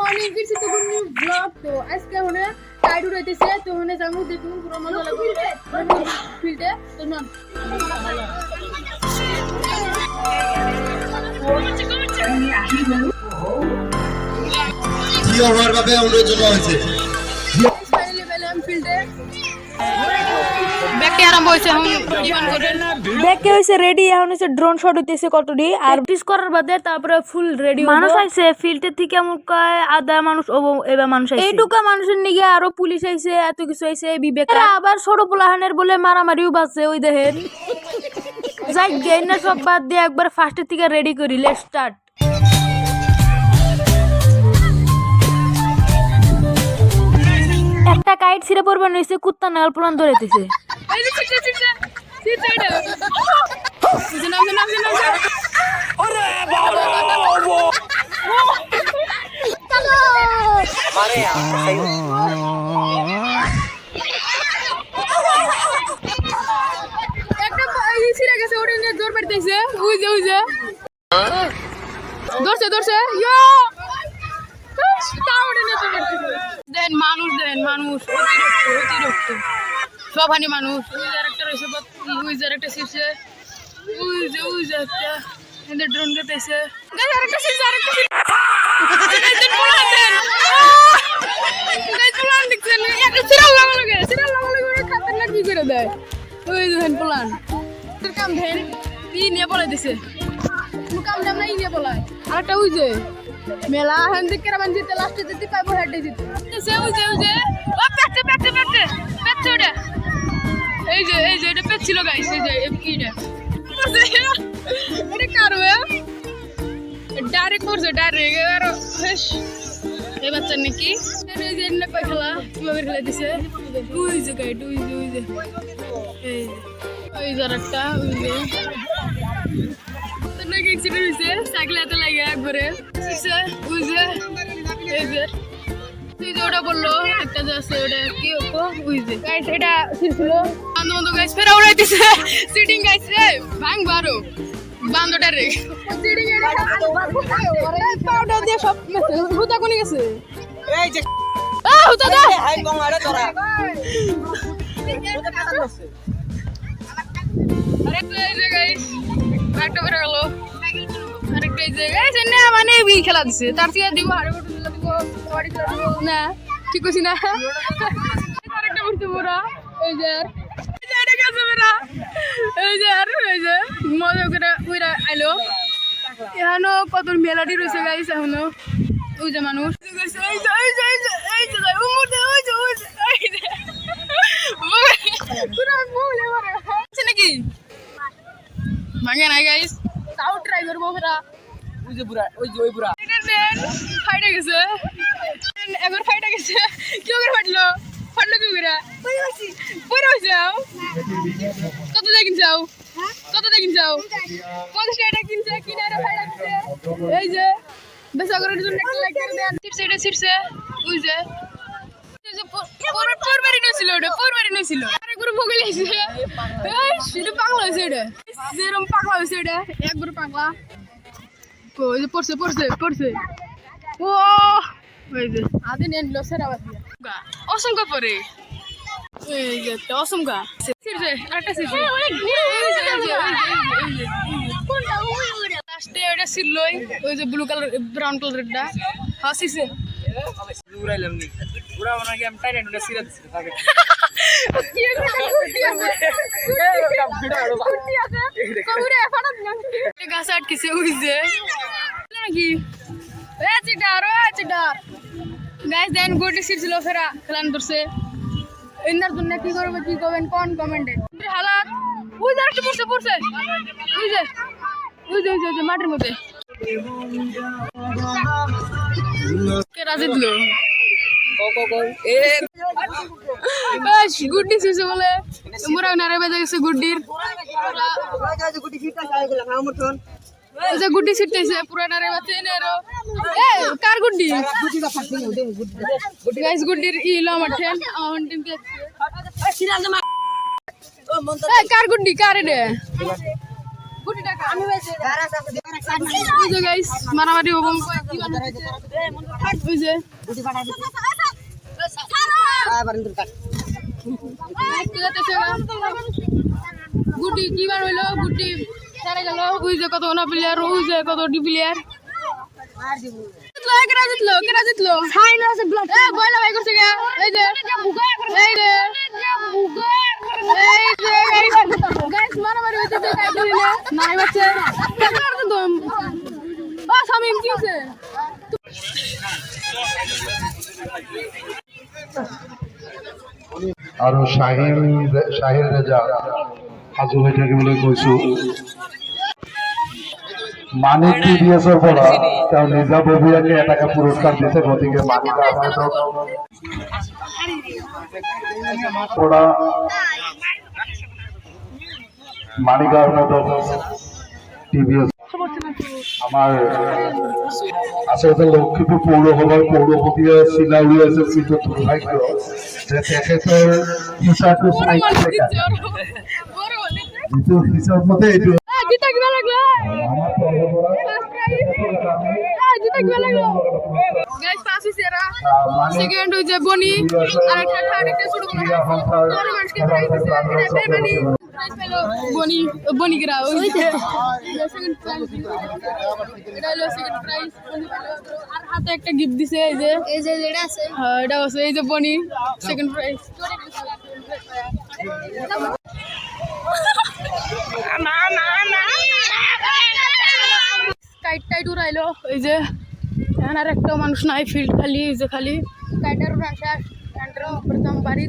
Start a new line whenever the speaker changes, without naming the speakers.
morning কিছু তো new blog তো আজকে মানে টাইড উড়াইতেছে তো মানে জামু দেখুন পুরো মজা লাগবে ফিল্ডে তো না
জি আমার ভাবে অনুরোধ জানানো হয়েছে
ফাইনালি বেলাম ফিল্ডে ব্যাকটি আরম্ভ হইছে এখন জীবন করে
দেখে হইছে রেডি এখন হইছে ড্রোন শট হইতেছে কতটি আর পিস করার বাদে তারপরে ফুল রেডি মানুষ আইছে ফিল্ডে থেকে মুকায় আধা মানুষ এবার মানুষ আইছে এইটুকা মানুষের নিগে আরো পুলিশ আইছে এত কিছু আইছে বিবেক আবার ছোট পোলাহানের বলে মারামারিও বাজছে ওই দেখেন যাই গেইনা সব বাদ দিয়ে একবার ফার্স্টের থেকে রেডি করি লেটস স্টার্ট একটা কাইট ছিঁড়ে পড়বে নিচে কুত্তা নাল প্লান ধরেতেছে
এই যে সিট এটা নাম ওরে বাবা চলো
मारे
একটা এই ছিড়ে গেছে ওরে নিয়ে জোর পাইতেছে ওই যে ধরছে ইয়ো তাও ওরে নিয়ে জোর পাইতেছে দেন মানুষ অতিরিক্ত সবখানি মানুষ ওই যে আরেকটা রয়েছে ওই যে আরেকটা শিরছে ওই যে একটা এদের ড্রোন গেতেছে গাইস আরেকটা শিরছে গাইস প্লান দেখছেন একটা সিরিয়াল লাগালো খাতারনাক কি করে দেয় ওই দেখেন প্লান তোর কাম ধেন ই নিয়ে বলে দিছে কাম দাম না ই নিয়ে বলায় আরেকটা ওই যে মেলা হেন দিকে রামান জিতে লাস্টে দিতে পাইবো হেডে জিতে ওই যে ও পেটে ওটা এই যে এটা পেট ছিল গাইস এই যে কিটা এটা কারো ডাইরেক্ট করছে ডাইরেক্ট আর এই বাচ্চা নাকি এই যে এনে কই খেলা কিভাবে খেলা দিছে ওই যে গাইড ওই যে ওই যে একটা ওই যে তো নাকি এক্সিডেন্ট হইছে সাইকেল এত লাগে একবারে ওই যে এই যে তুই যে ওটা বললো একটা যে আছে ওটা কি হতো ওই যে গাইস এটা ছিল বন্ধু গাইস ফেরা উড়াইতেছে সিটিং গাইস রে ভাঙ বারো বান্দোটা রে সিটিং এর পাউডার দিয়ে সব হুতা কোনি গেছে
এই যে
হুতা দে
হাই বঙ্গারে তোরা
আরেকটা এই যে গাইস একটা করে গেল আরেকটা এই যে গাইস না মানে বি খেলা দিছে তার থেকে দিব হাড়ে বড় দিব বাড়ি খেলা দিব না ঠিক কইছি না আরেকটা করতে পুরা এই যে এটা কাছে মেরা এই যে মজা করে উইরা আইলো এখানো কত মেলাডি রয়েছে গাইস এখনো ওই যে মানুষ নাকি ভাঙে নাই গাইস তাও ট্রাই করবো ফেরা
ওই যে বুড়া ওই বুড়া
ফাইটে গেছে এবার ফাইটে গেছে কেউ করে ফাটলো কেউ করে পরে হয়েছে কত দিয়ে কিনছাও 50 টাকা কিনছে কিনারে ফাইটা দিচ্ছে এই যে বেসা করার জন্য একটা লাইক করে দেন ছিড়ছে ওই যে পরবারই নিয়েছিল আরে গুরু ভোগে লাইছে এই সেটা পাগলা হয়েছে এটা যেরকম পাগলা হয়েছে এটা একবার পাগলা ওই যে পড়ছে ও ওই যে আদিন এনলো সেরা বাতি অসংখ্য পরে এই যে একটা অসংখ্য ছিড়ছে আরেকটা ছিড়ছে কোনটা ওই লাস্টে ওটা ছিড়লই ওই যে ব্লু কালার ব্রাউন কালারটা হাসিছে
উড়াইলাম নি পুরা মনে কি আমি টাইট এটা সিরাত থাকে
গাছ আটকেছে ওই যে নাকি চিটার গাছ দেন গোটি ছিল ফেরা খেলান ধরছে এনার জন্য কি করবে কি করবেন কোন কমেন্টে হালাত ওই যে একটা পড়ছে ওই যে মাটির মধ্যে কে রাজি দিল গুড্ডি ছিছে বলে মোরা নারে বেজে গেছে গুড্ডির ওই যে গুড্ডি ছিটতেছে পুরা নারে বাচ্চা নেরো কার গুড্ডি গাইস গুড্ডির ইলো আমার টিম কে কার গুড্ডি কার রে কোটি টাকা আমি ওই যে গাইস মারামারি হবো কি বানাইছে ওই যে গুটি কি বার হইলো গুটি সারা গেল ওই যে কত না প্লেয়ার ওই যে কত ডি প্লেয়ার কেরা জিতলো বয়লা ভাই করছে গা এই যে গাইস মারামারি হইছে নাই বাচ্চা ও শামিম কি হইছে
আৰু শাহিৰ ৰেজা সাজু হৈ থাকিবলৈ কৈছোঁ মানিক TVSৰ পৰা তেওঁ নিজাববীয়াকে এটাকে পুৰস্কাৰ দিছে গতিকে মানিক আহমেদক পৰা মানিক আহমেদক TVS আমাৰ আচলতে লখিমপুৰ পৌৰসভাৰ পৌৰপতিয়ে চিলা উলিয়াইছে যিটো দুৰ্ভাগ্য যে তেখেতৰ হিচাপটো যিটো হিচাপ মতে এইটো
জিতা কিবা লাগলো জিতা কিবা লাগলো গাইস পাস হইছে এরা সেকেন্ড হইছে বনি আর একটা থার্ড একটা ছোট বড় মানুষকে প্রাইজ দিছে বেমানি বনি বনি গরা ওই যে সেকেন্ড প্রাইজ এটা হলো সেকেন্ড প্রাইজ আর হাতে একটা গিফট দিছে এই যে যেটা আছে হ্যাঁ এটা আছে এই যে বনি সেকেন্ড প্রাইজ কাইট উড়াইলো এই যে এখন আর একটা মানুষ নাই ফিল্ড খালি এই যে খালি কাইটার উড়া শেষ প্রথম বাড়ি